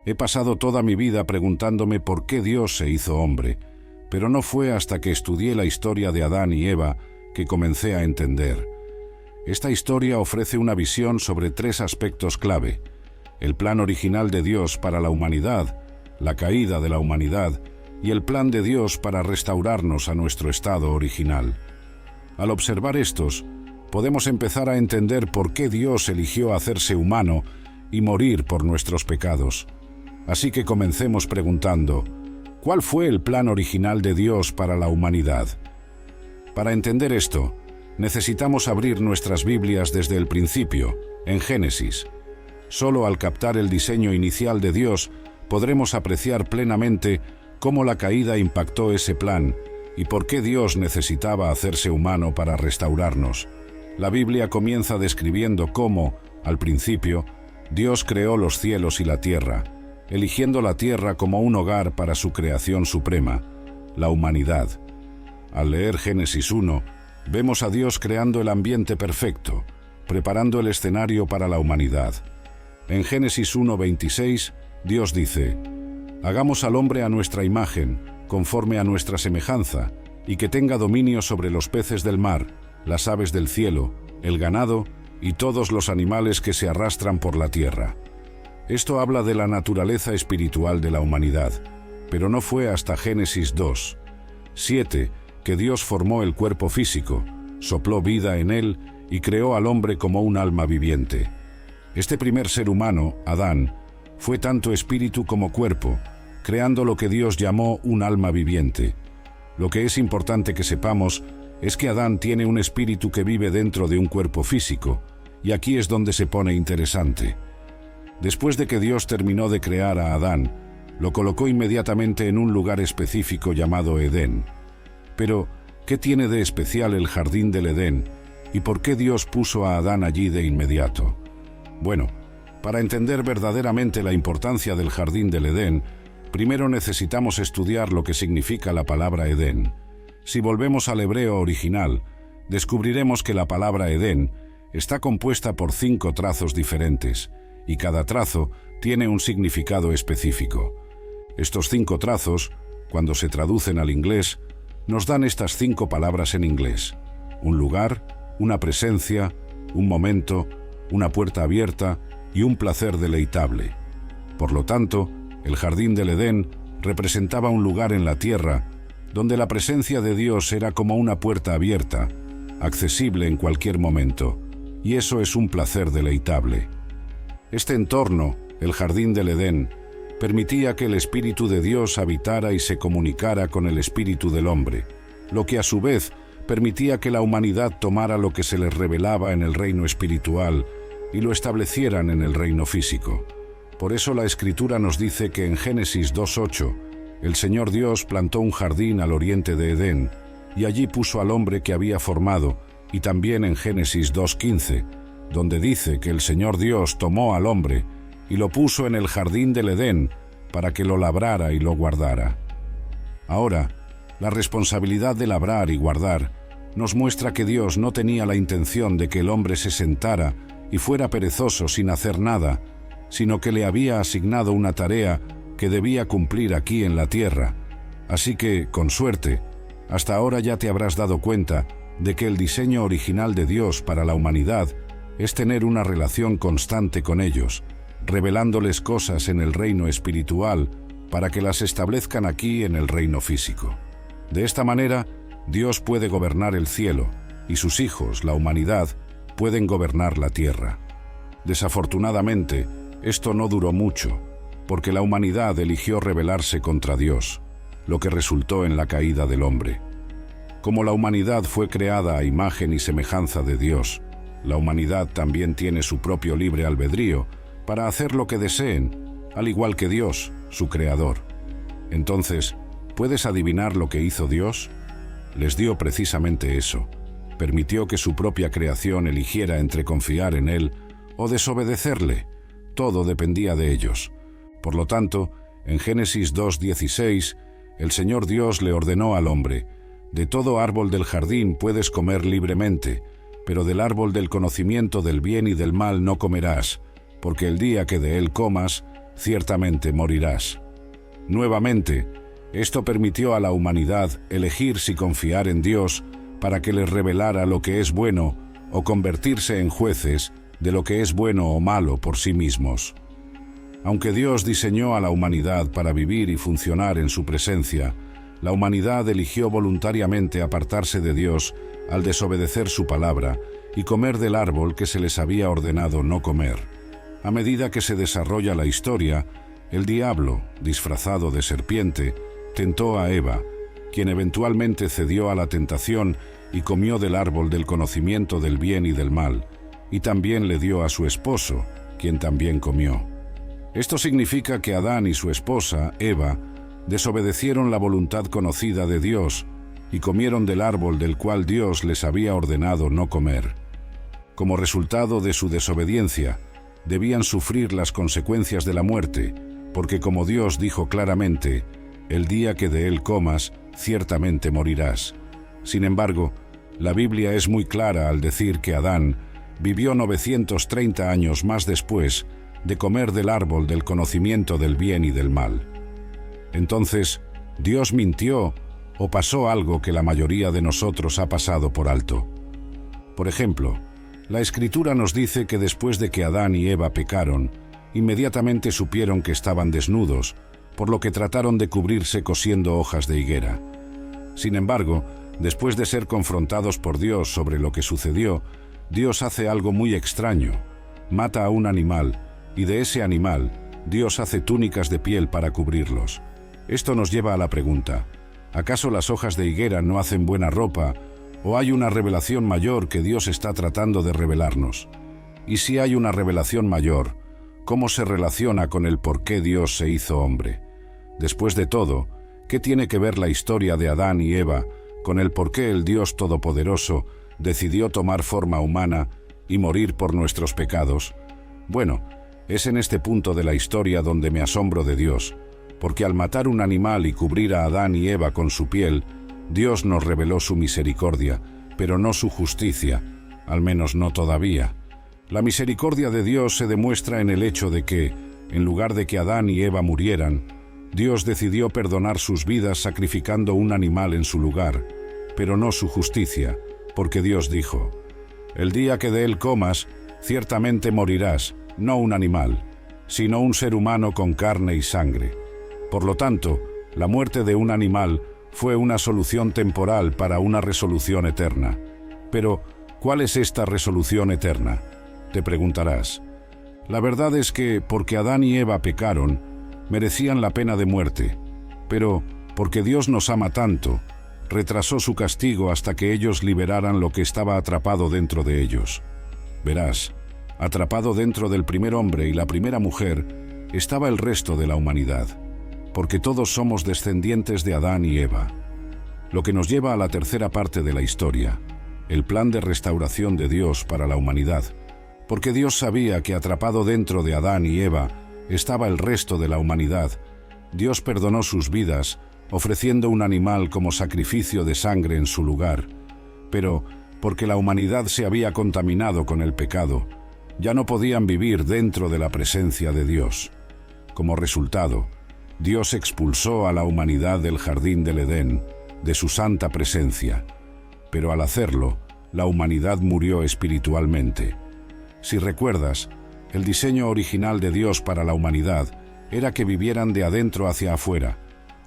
He pasado toda mi vida preguntándome por qué Dios se hizo hombre, pero no fue hasta que estudié la historia de Adán y Eva que comencé a entender. Esta historia ofrece una visión sobre tres aspectos clave: el plan original de Dios para la humanidad, la caída de la humanidad y el plan de Dios para restaurarnos a nuestro estado original. Al observar estos, podemos empezar a entender por qué Dios eligió hacerse humano y morir por nuestros pecados. Así que comencemos preguntando, ¿cuál fue el plan original de Dios para la humanidad? Para entender esto, necesitamos abrir nuestras Biblias desde el principio, en Génesis. Solo al captar el diseño inicial de Dios, podremos apreciar plenamente cómo la caída impactó ese plan y por qué Dios necesitaba hacerse humano para restaurarnos. La Biblia comienza describiendo cómo, al principio, Dios creó los cielos y la tierra, eligiendo la tierra como un hogar para su creación suprema, la humanidad. Al leer Génesis 1, vemos a Dios creando el ambiente perfecto, preparando el escenario para la humanidad. En Génesis 1:26, Dios dice: «Hagamos al hombre a nuestra imagen, conforme a nuestra semejanza, y que tenga dominio sobre los peces del mar, las aves del cielo, el ganado y todos los animales que se arrastran por la tierra». Esto habla de la naturaleza espiritual de la humanidad, pero no fue hasta Génesis 2:7 que Dios formó el cuerpo físico, sopló vida en él y creó al hombre como un alma viviente. Este primer ser humano, Adán, fue tanto espíritu como cuerpo, creando lo que Dios llamó un alma viviente. Lo que es importante que sepamos es que Adán tiene un espíritu que vive dentro de un cuerpo físico, y aquí es donde se pone interesante. Después de que Dios terminó de crear a Adán, lo colocó inmediatamente en un lugar específico llamado Edén. Pero, ¿qué tiene de especial el jardín del Edén? ¿Y por qué Dios puso a Adán allí de inmediato? Bueno, para entender verdaderamente la importancia del jardín del Edén, primero necesitamos estudiar lo que significa la palabra Edén. Si volvemos al hebreo original, descubriremos que la palabra Edén está compuesta por 5 trazos diferentes, y cada trazo tiene un significado específico. Estos 5 trazos, cuando se traducen al inglés, nos dan estas 5 palabras en inglés: un lugar, una presencia, un momento, una puerta abierta y un placer deleitable. Por lo tanto, el jardín del Edén representaba un lugar en la tierra donde la presencia de Dios era como una puerta abierta, accesible en cualquier momento, y eso es un placer deleitable. Este entorno, el jardín del Edén, permitía que el Espíritu de Dios habitara y se comunicara con el espíritu del hombre, lo que a su vez permitía que la humanidad tomara lo que se les revelaba en el reino espiritual y lo establecieran en el reino físico. Por eso la Escritura nos dice que en Génesis 2:8, el Señor Dios plantó un jardín al oriente de Edén, y allí puso al hombre que había formado, y también en Génesis 2:15, donde dice que el Señor Dios tomó al hombre y lo puso en el jardín del Edén para que lo labrara y lo guardara. Ahora, la responsabilidad de labrar y guardar nos muestra que Dios no tenía la intención de que el hombre se sentara y fuera perezoso sin hacer nada, sino que le había asignado una tarea que debía cumplir aquí en la tierra. Así que, con suerte, hasta ahora ya te habrás dado cuenta de que el diseño original de Dios para la humanidad es tener una relación constante con ellos, revelándoles cosas en el reino espiritual para que las establezcan aquí en el reino físico. De esta manera, Dios puede gobernar el cielo, y sus hijos, la humanidad, pueden gobernar la tierra. Desafortunadamente, esto no duró mucho, porque la humanidad eligió rebelarse contra Dios, lo que resultó en la caída del hombre. Como la humanidad fue creada a imagen y semejanza de Dios, la humanidad también tiene su propio libre albedrío para hacer lo que deseen, al igual que Dios, su creador. Entonces, ¿puedes adivinar lo que hizo Dios? Les dio precisamente eso. Permitió que su propia creación eligiera entre confiar en Él o desobedecerle. Todo dependía de ellos. Por lo tanto, en Génesis 2:16, el Señor Dios le ordenó al hombre: «De todo árbol del jardín puedes comer libremente, pero del árbol del conocimiento del bien y del mal no comerás, porque el día que de él comas, ciertamente morirás. Nuevamente, esto permitió a la humanidad elegir si confiar en Dios para que les revelara lo que es bueno o convertirse en jueces de lo que es bueno o malo por sí mismos. Aunque Dios diseñó a la humanidad para vivir y funcionar en su presencia, la humanidad eligió voluntariamente apartarse de Dios al desobedecer su palabra y comer del árbol que se les había ordenado no comer. A medida que se desarrolla la historia, el diablo, disfrazado de serpiente, tentó a Eva, quien eventualmente cedió a la tentación y comió del árbol del conocimiento del bien y del mal, y también le dio a su esposo, quien también comió. Esto significa que Adán y su esposa, Eva, desobedecieron la voluntad conocida de Dios y comieron del árbol del cual Dios les había ordenado no comer. Como resultado de su desobediencia, debían sufrir las consecuencias de la muerte, porque como Dios dijo claramente, el día que de él comas, ciertamente morirás. Sin embargo, la Biblia es muy clara al decir que Adán vivió 930 años más después de comer del árbol del conocimiento del bien y del mal. Entonces, ¿Dios mintió o pasó algo que la mayoría de nosotros ha pasado por alto? Por ejemplo, la Escritura nos dice que después de que Adán y Eva pecaron, inmediatamente supieron que estaban desnudos, por lo que trataron de cubrirse cosiendo hojas de higuera. Sin embargo, después de ser confrontados por Dios sobre lo que sucedió, Dios hace algo muy extraño. Mata a un animal, y de ese animal, Dios hace túnicas de piel para cubrirlos. Esto nos lleva a la pregunta, ¿acaso las hojas de higuera no hacen buena ropa, o hay una revelación mayor que Dios está tratando de revelarnos? Y si hay una revelación mayor, ¿cómo se relaciona con el por qué Dios se hizo hombre? Después de todo, ¿qué tiene que ver la historia de Adán y Eva con el por qué el Dios Todopoderoso decidió tomar forma humana y morir por nuestros pecados? Bueno, es en este punto de la historia donde me asombro de Dios, porque al matar un animal y cubrir a Adán y Eva con su piel, Dios nos reveló su misericordia, pero no su justicia, al menos no todavía. La misericordia de Dios se demuestra en el hecho de que, en lugar de que Adán y Eva murieran, Dios decidió perdonar sus vidas sacrificando un animal en su lugar, pero no su justicia, porque Dios dijo, «El día que de él comas, ciertamente morirás, no un animal, sino un ser humano con carne y sangre». Por lo tanto, la muerte de un animal fue una solución temporal para una resolución eterna. Pero, ¿cuál es esta resolución eterna?, te preguntarás. La verdad es que, porque Adán y Eva pecaron, merecían la pena de muerte, pero, porque Dios nos ama tanto, retrasó su castigo hasta que ellos liberaran lo que estaba atrapado dentro de ellos. Verás, atrapado dentro del primer hombre y la primera mujer, estaba el resto de la humanidad, porque todos somos descendientes de Adán y Eva. Lo que nos lleva a la tercera parte de la historia, el plan de restauración de Dios para la humanidad, porque Dios sabía que atrapado dentro de Adán y Eva estaba el resto de la humanidad. Dios perdonó sus vidas, ofreciendo un animal como sacrificio de sangre en su lugar. Pero, porque la humanidad se había contaminado con el pecado, ya no podían vivir dentro de la presencia de Dios. Como resultado, Dios expulsó a la humanidad del jardín del Edén, de su santa presencia. Pero al hacerlo, la humanidad murió espiritualmente. Si recuerdas, el diseño original de Dios para la humanidad era que vivieran de adentro hacia afuera,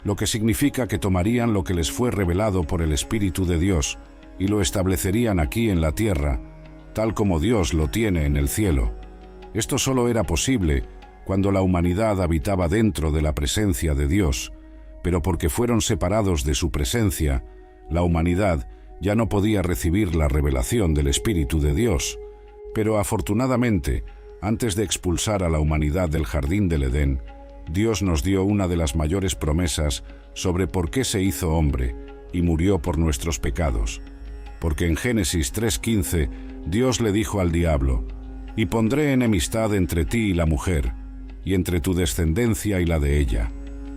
lo que significa que tomarían lo que les fue revelado por el Espíritu de Dios y lo establecerían aquí en la tierra, tal como Dios lo tiene en el cielo. Esto solo era posible cuando la humanidad habitaba dentro de la presencia de Dios, pero porque fueron separados de su presencia, la humanidad ya no podía recibir la revelación del Espíritu de Dios. Pero afortunadamente, antes de expulsar a la humanidad del jardín del Edén, Dios nos dio una de las mayores promesas sobre por qué se hizo hombre y murió por nuestros pecados. Porque en Génesis 3:15, Dios le dijo al diablo, «Y pondré enemistad entre ti y la mujer, y entre tu descendencia y la de ella.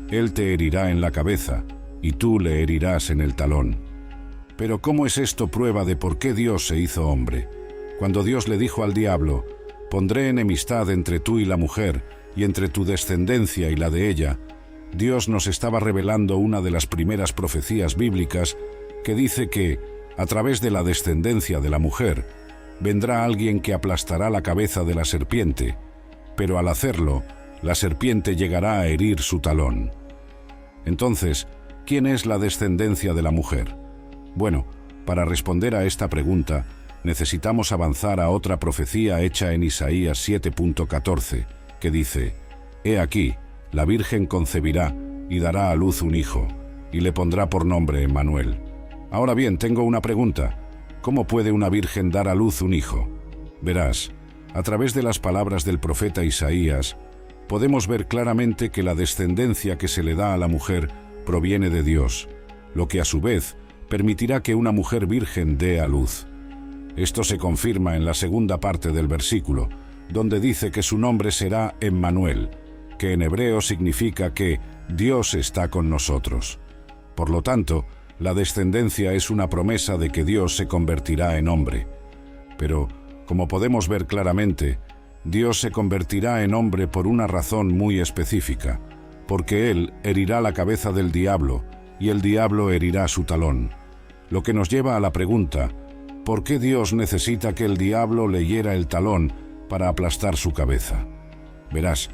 Él te herirá en la cabeza, y tú le herirás en el talón». Pero ¿cómo es esto prueba de por qué Dios se hizo hombre? Cuando Dios le dijo al diablo, «Pondré enemistad entre tú y la mujer, y entre tu descendencia y la de ella, Dios nos estaba revelando una de las primeras profecías bíblicas que dice que, a través de la descendencia de la mujer, vendrá alguien que aplastará la cabeza de la serpiente, pero al hacerlo, la serpiente llegará a herir su talón. Entonces, ¿quién es la descendencia de la mujer? Bueno, para responder a esta pregunta, necesitamos avanzar a otra profecía hecha en Isaías 7.14, que dice: «He aquí, la Virgen concebirá y dará a luz un hijo, y le pondrá por nombre Emmanuel». Ahora bien, tengo una pregunta. ¿Cómo puede una virgen dar a luz un hijo? Verás, a través de las palabras del profeta Isaías, podemos ver claramente que la descendencia que se le da a la mujer proviene de Dios, lo que a su vez permitirá que una mujer virgen dé a luz. Esto se confirma en la segunda parte del versículo, donde dice que su nombre será Emmanuel, que en hebreo significa que Dios está con nosotros. Por lo tanto, la descendencia es una promesa de que Dios se convertirá en hombre. Pero, como podemos ver claramente, Dios se convertirá en hombre por una razón muy específica, porque Él herirá la cabeza del diablo y el diablo herirá su talón. Lo que nos lleva a la pregunta: ¿por qué Dios necesita que el diablo le hiera el talón para aplastar su cabeza? Verás,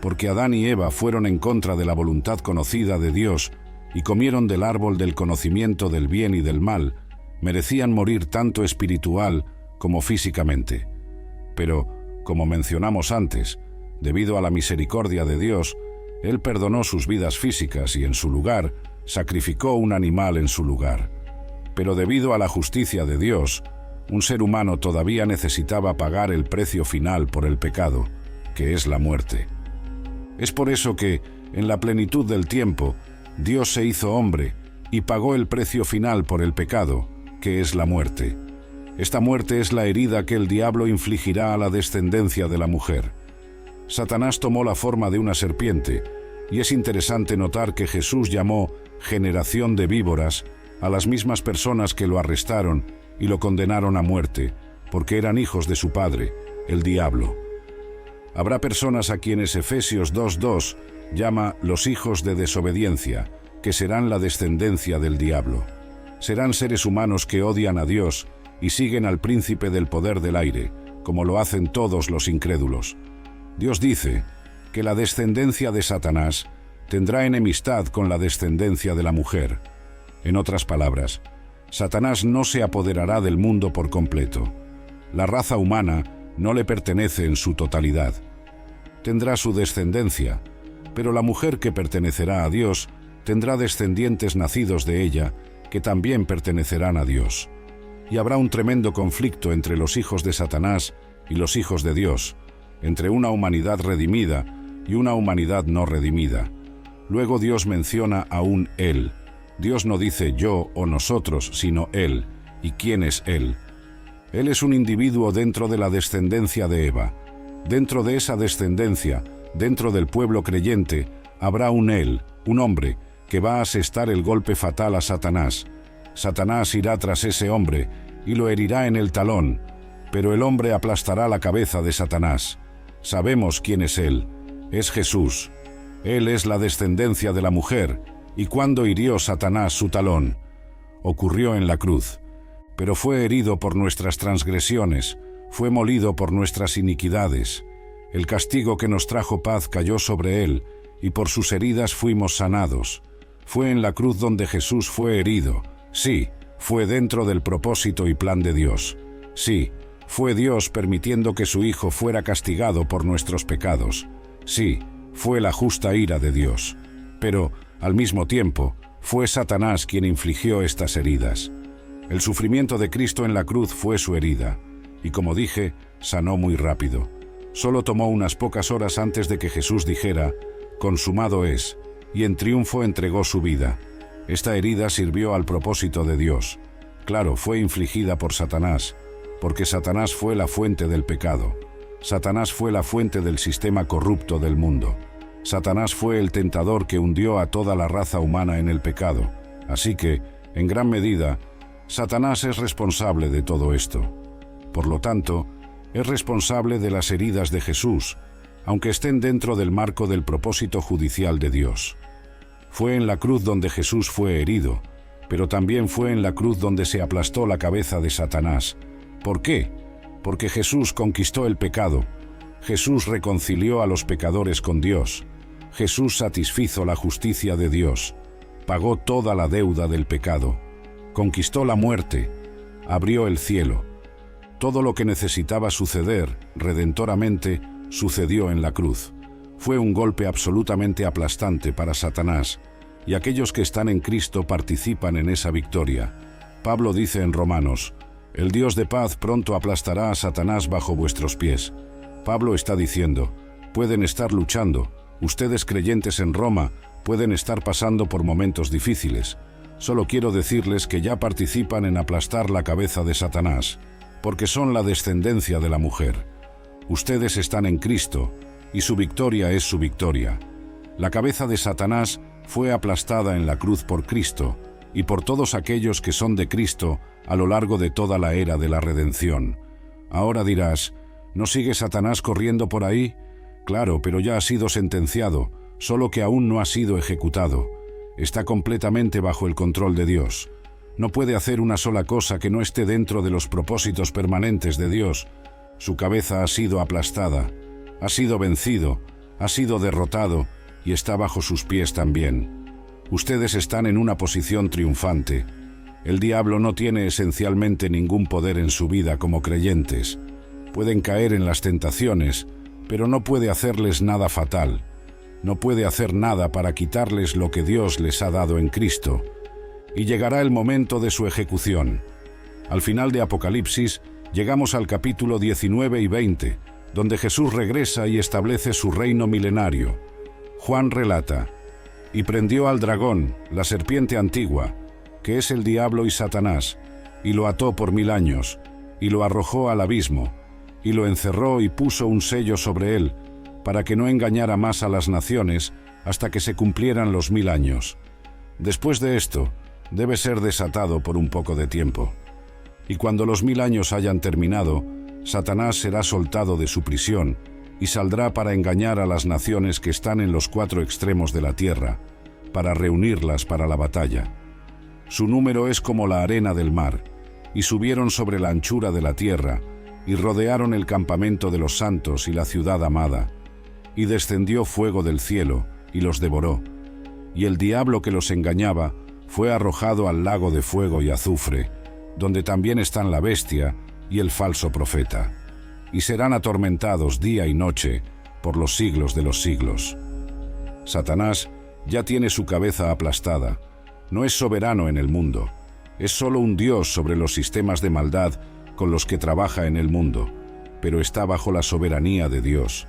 porque Adán y Eva fueron en contra de la voluntad conocida de Dios y comieron del árbol del conocimiento del bien y del mal, merecían morir tanto espiritual como físicamente. Pero, como mencionamos antes, debido a la misericordia de Dios, Él perdonó sus vidas físicas y en su lugar sacrificó un animal en su lugar. Pero debido a la justicia de Dios, un ser humano todavía necesitaba pagar el precio final por el pecado, que es la muerte. Es por eso que, en la plenitud del tiempo, Dios se hizo hombre y pagó el precio final por el pecado, que es la muerte. Esta muerte es la herida que el diablo infligirá a la descendencia de la mujer. Satanás tomó la forma de una serpiente, y es interesante notar que Jesús llamó generación de víboras a las mismas personas que lo arrestaron y lo condenaron a muerte, porque eran hijos de su padre, el diablo. Habrá personas a quienes Efesios 2:2 llama los hijos de desobediencia, que serán la descendencia del diablo. Serán seres humanos que odian a Dios y siguen al príncipe del poder del aire, como lo hacen todos los incrédulos. Dios dice que la descendencia de Satanás tendrá enemistad con la descendencia de la mujer. En otras palabras, Satanás no se apoderará del mundo por completo. La raza humana no le pertenece en su totalidad. Tendrá su descendencia, pero la mujer que pertenecerá a Dios tendrá descendientes nacidos de ella que también pertenecerán a Dios. Y habrá un tremendo conflicto entre los hijos de Satanás y los hijos de Dios, entre una humanidad redimida y una humanidad no redimida. Luego Dios menciona a un Él. Dios no dice yo o nosotros, sino Él. ¿Y quién es Él? Él es un individuo dentro de la descendencia de Eva. Dentro de esa descendencia, dentro del pueblo creyente, habrá un Él, un hombre, que va a asestar el golpe fatal a Satanás. Satanás irá tras ese hombre y lo herirá en el talón, pero el hombre aplastará la cabeza de Satanás. Sabemos quién es Él. Es Jesús. Él es la descendencia de la mujer. ¿Y cuándo hirió Satanás su talón? Ocurrió en la cruz. Pero fue herido por nuestras transgresiones, fue molido por nuestras iniquidades. El castigo que nos trajo paz cayó sobre él, y por sus heridas fuimos sanados. Fue en la cruz donde Jesús fue herido. Sí, fue dentro del propósito y plan de Dios. Sí, fue Dios permitiendo que su Hijo fuera castigado por nuestros pecados. Sí, fue la justa ira de Dios. Pero, al mismo tiempo, fue Satanás quien infligió estas heridas. El sufrimiento de Cristo en la cruz fue su herida, y como dije, sanó muy rápido. Solo tomó unas pocas horas antes de que Jesús dijera, consumado es, y en triunfo entregó su vida. Esta herida sirvió al propósito de Dios. Claro, fue infligida por Satanás, porque Satanás fue la fuente del pecado. Satanás fue la fuente del sistema corrupto del mundo. Satanás fue el tentador que hundió a toda la raza humana en el pecado. Así que, en gran medida, Satanás es responsable de todo esto. Por lo tanto, es responsable de las heridas de Jesús, aunque estén dentro del marco del propósito judicial de Dios. Fue en la cruz donde Jesús fue herido, pero también fue en la cruz donde se aplastó la cabeza de Satanás. ¿Por qué? Porque Jesús conquistó el pecado. Jesús reconcilió a los pecadores con Dios. Jesús satisfizo la justicia de Dios. Pagó toda la deuda del pecado. Conquistó la muerte. Abrió el cielo. Todo lo que necesitaba suceder, redentoramente, sucedió en la cruz. Fue un golpe absolutamente aplastante para Satanás, y aquellos que están en Cristo participan en esa victoria. Pablo dice en Romanos: el Dios de paz pronto aplastará a Satanás bajo vuestros pies. Pablo está diciendo: pueden estar luchando, ustedes creyentes en Roma pueden estar pasando por momentos difíciles. Solo quiero decirles que ya participan en aplastar la cabeza de Satanás, porque son la descendencia de la mujer. Ustedes están en Cristo, y su victoria es su victoria. La cabeza de Satanás fue aplastada en la cruz por Cristo, y por todos aquellos que son de Cristo a lo largo de toda la era de la redención. Ahora dirás: ¿no sigue Satanás corriendo por ahí? Claro, pero ya ha sido sentenciado, solo que aún no ha sido ejecutado. Está completamente bajo el control de Dios. No puede hacer una sola cosa que no esté dentro de los propósitos permanentes de Dios. Su cabeza ha sido aplastada, ha sido vencido, ha sido derrotado y está bajo sus pies también. Ustedes están en una posición triunfante. El diablo no tiene esencialmente ningún poder en su vida como creyentes. Pueden caer en las tentaciones, pero no puede hacerles nada fatal. No puede hacer nada para quitarles lo que Dios les ha dado en Cristo. Y llegará el momento de su ejecución. Al final de Apocalipsis, llegamos al capítulo 19 y 20, donde Jesús regresa y establece su reino milenario. Juan relata: y prendió al dragón, la serpiente antigua, que es el diablo y Satanás, y lo ató por 1000 años, y lo arrojó al abismo, y lo encerró y puso un sello sobre él, para que no engañara más a las naciones hasta que se cumplieran los 1000 años. Después de esto, debe ser desatado por un poco de tiempo. Y cuando los 1000 años hayan terminado, Satanás será soltado de su prisión y saldrá para engañar a las naciones que están en los 4 extremos de la tierra, para reunirlas para la batalla. Su número es como la arena del mar, y subieron sobre la anchura de la tierra, y rodearon el campamento de los santos y la ciudad amada. Y descendió fuego del cielo, y los devoró. Y el diablo que los engañaba fue arrojado al lago de fuego y azufre, donde también están la bestia y el falso profeta. Y serán atormentados día y noche por los siglos de los siglos. Satanás ya tiene su cabeza aplastada. No es soberano en el mundo. Es solo un dios sobre los sistemas de maldad con los que trabaja en el mundo, pero está bajo la soberanía de Dios.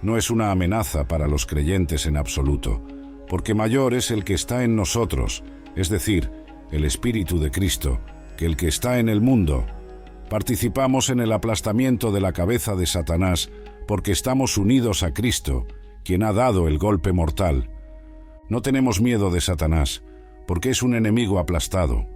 No es una amenaza para los creyentes en absoluto, porque mayor es el que está en nosotros, es decir, el Espíritu de Cristo, que el que está en el mundo. Participamos en el aplastamiento de la cabeza de Satanás porque estamos unidos a Cristo, quien ha dado el golpe mortal. No tenemos miedo de Satanás, porque es un enemigo aplastado.